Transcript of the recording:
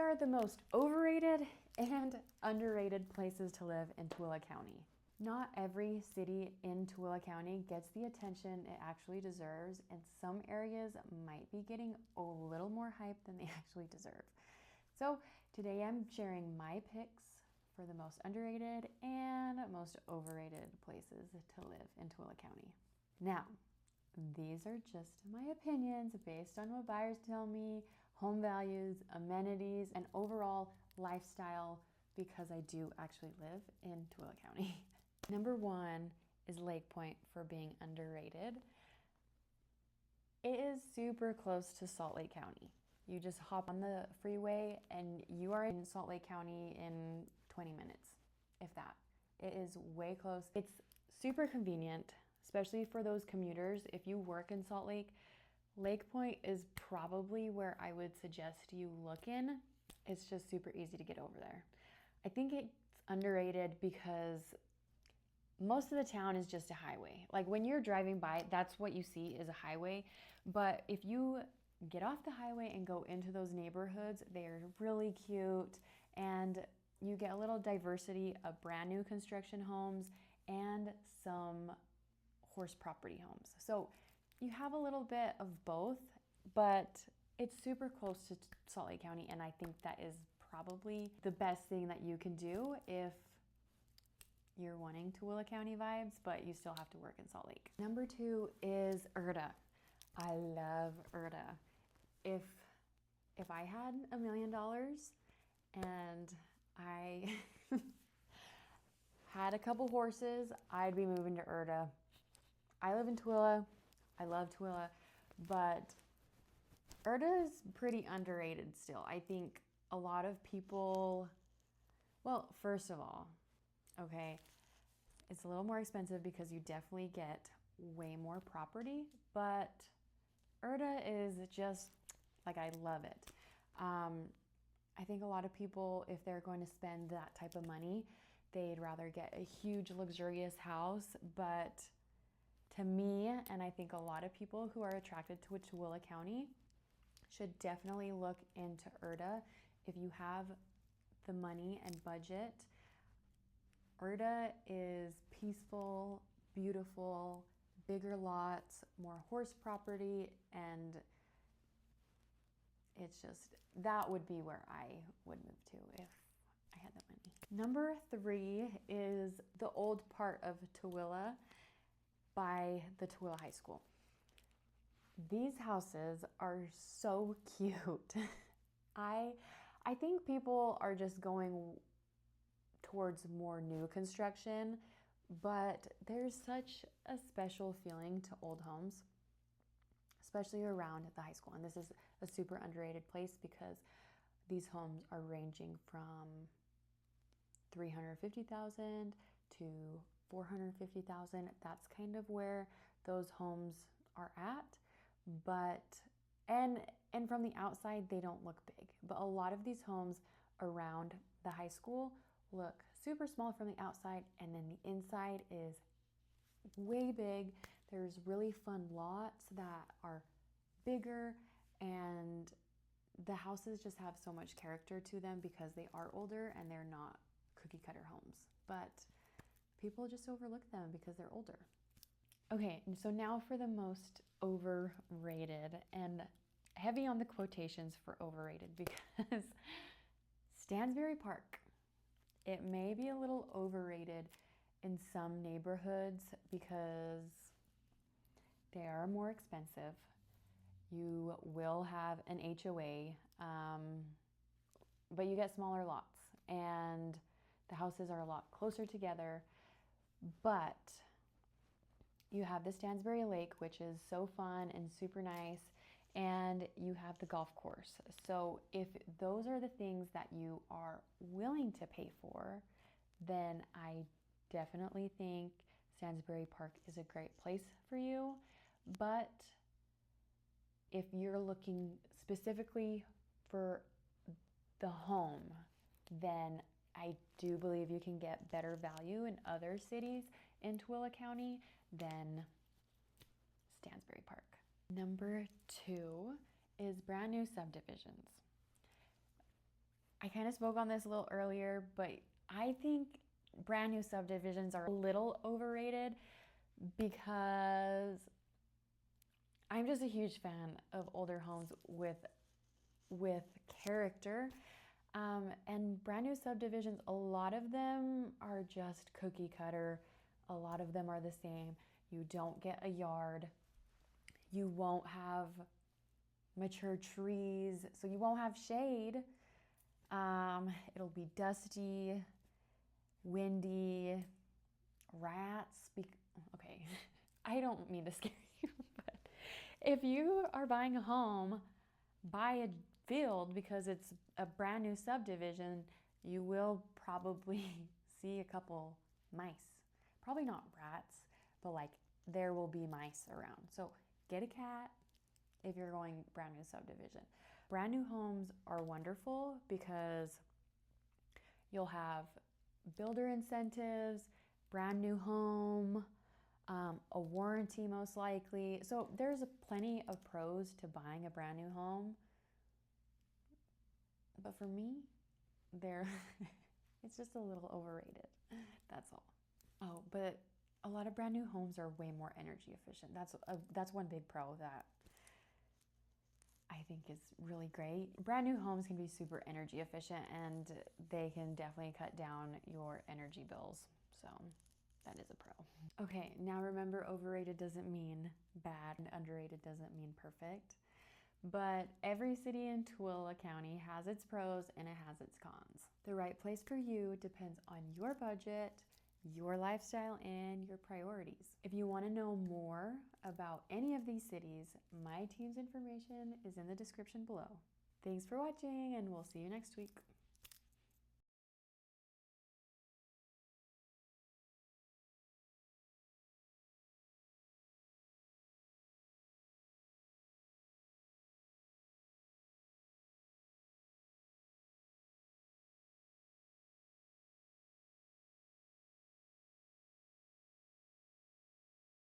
are the most overrated and underrated places to live in Tooele County. Not every city in Tooele County gets the attention it actually deserves, and some areas might be getting a little more hype than they actually deserve. So today I'm sharing my picks for the most underrated and most overrated places to live in Tooele County. Now, these are just my opinions based on what buyers tell me, home values, amenities, and overall lifestyle, because I do actually live in Tooele County. Number one is Lake Point for being underrated. It is super close to Salt Lake County. You just hop on the freeway and you are in Salt Lake County in 20 minutes, if that. It is way close. It's super convenient, especially for those commuters. If you work in Salt Lake, Lake Point is probably where I would suggest you look in. It's just super easy to get over there. I think it's underrated because most of the town is just a highway. Like when you're driving by, that's what you see is a highway. But if you get off the highway and go into those neighborhoods, they're really cute, and you get a little diversity of brand new construction homes and some horse property homes. So you have a little bit of both, but it's super close to Salt Lake County, and I think that is probably the best thing that you can do if you're wanting Tooele County vibes, but you still have to work in Salt Lake. Number two is Erta. I love Erta. If I had $1 million and I had a couple horses, I'd be moving to Erta. I live in Tooele. I love Tooele, but Erta is pretty underrated still. I think a lot of people, well, first of all, okay, it's a little more expensive because you definitely get way more property, but Erta is just, like, I love it. I think a lot of people, if they're going to spend that type of money, they'd rather get a huge luxurious house, but to me, and I think a lot of people who are attracted to Tooele County should definitely look into Erta if you have the money and budget. Erta is peaceful, beautiful, bigger lots, more horse property, and it's just, that would be where I would move to if I had the money. Number three is the old part of Tooele by the Tooele High School. These houses are so cute. I think people are just going towards more new construction, but there's such a special feeling to old homes, especially around the high school. And this is a super underrated place because these homes are ranging from $350,000 to $450,000. That's kind of where those homes are at. But and from the outside, they don't look big. But a lot of these homes around the high school look super small from the outside, and then the inside is way big. There's really fun lots that are bigger, and the houses just have so much character to them because they are older and they're not cookie cutter homes. But people just overlook them because they're older. Okay, so now for the most overrated, and heavy on the quotations for overrated because Stansbury Park. It may be a little overrated in some neighborhoods because they are more expensive. You will have an HOA, but you get smaller lots and the houses are a lot closer together. But you have the Stansbury Lake, which is so fun and super nice, and you have the golf course. So if those are the things that you are willing to pay for, then I definitely think Stansbury Park is a great place for you. But if you're looking specifically for the home, then I do believe you can get better value in other cities in Tooele County than Stansbury Park. Number two is brand new subdivisions. I kind of spoke on this a little earlier, but I think brand new subdivisions are a little overrated because I'm just a huge fan of older homes with character. And brand new subdivisions, a lot of them are just cookie cutter. A lot of them are the same. You don't get a yard. You won't have mature trees, so you won't have shade. It'll be dusty, windy, rats. Okay, I don't mean to scare you, but if you are buying a home, buy a field because it's a brand new subdivision. You will probably see a couple mice. Probably not rats, but like there will be mice around. So get a cat if you're going brand new subdivision. Brand new homes are wonderful because you'll have builder incentives, brand new home, a warranty most likely. So there's plenty of pros to buying a brand new home. But for me, it's just a little overrated. That's all. Oh, but a lot of brand new homes are way more energy efficient. That's one big pro that I think is really great. Brand new homes can be super energy efficient and they can definitely cut down your energy bills. So that is a pro. Okay, now remember, overrated doesn't mean bad and underrated doesn't mean perfect. But every city in Tooele County has its pros and it has its cons. The right place for you depends on your budget, your lifestyle, and your priorities. If you want to know more about any of these cities, my team's information is in the description below. Thanks for watching, and we'll see you next week.